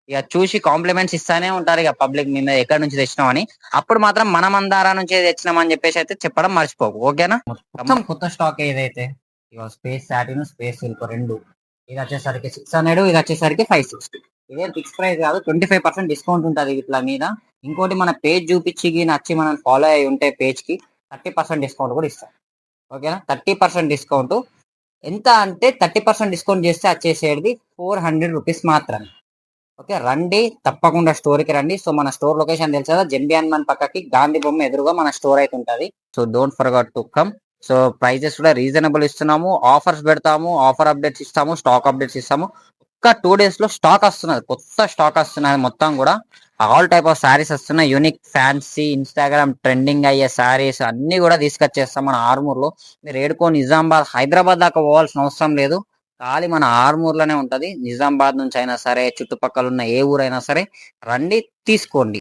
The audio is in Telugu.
ఇక చూసి కాంప్లిమెంట్స్ ఇస్తానే ఉంటారు ఇక పబ్లిక్ మీద ఎక్కడి నుంచి తెచ్చినాం అని. అప్పుడు మాత్రం మన మందారా నుంచి తెచ్చినాం అని చెప్పేసి అయితే చెప్పడం మర్చిపోకు, ఓకేనా. మొత్తం కొత్త స్టాక్ ఏదైతే ఇక స్పేస్ సాటిన్ స్పేస్ సిల్క్ రెండు, ఇది వచ్చేసరికి 600, ఇది వచ్చేసరికి 560. ఇదే ఫిక్స్ ప్రైస్ కాదు, 25% డిస్కౌంట్ ఉంటుంది వీటిల మీద. ఇంకోటి మన పేజ్ చూపించి నచ్చి మనం ఫాలో అయి ఉంటే పేజ్ కి 30% డిస్కౌంట్ కూడా ఇస్తాం, ఓకేనా. 30% డిస్కౌంట్ ఎంత అంటే 30% డిస్కౌంట్ చేస్తే వచ్చేసేది 400 రూపీస్ మాత్రమే. ఓకే, రండి తప్పకుండా స్టోర్కి రండి. సో మన స్టోర్ లొకేషన్ తెలుసు కదా, జంబియాన్ మన్ పక్కకి గాంధీ బొమ్మ ఎదురుగా మన స్టోర్ అయితే ఉంటుంది. So don't forget to come. So prices కూడా రీజనబుల్ ఇస్తున్నాము, ఆఫర్స్ పెడతాము, ఆఫర్ అప్డేట్స్ ఇస్తాము, స్టాక్ అప్డేట్స్ ఇస్తాము. ఒక్క 2 days లో స్టాక్ వస్తున్నది, కొత్త స్టాక్ వస్తున్నది మొత్తం కూడా. ఆల్ టైప్ ఆఫ్ శారీస్ వస్తున్నాయి, యూనిక్ ఫ్యాన్సీ ఇన్స్టాగ్రామ్ ట్రెండింగ్ అయ్యే శారీస్ అన్ని కూడా తీసుకొచ్చేస్తాం మన ఆర్మూర్లో. మీరు ఏడుకో నిజామాబాద్ హైదరాబాద్ దాకా పోవాల్సిన అవసరం లేదు, ఖాళీ మన ఆర్మూర్లోనే ఉంటది. నిజామాబాద్ నుంచి అయినా సరే, చుట్టుపక్కల ఉన్న ఏ ఊరైనా సరే రండి తీసుకోండి.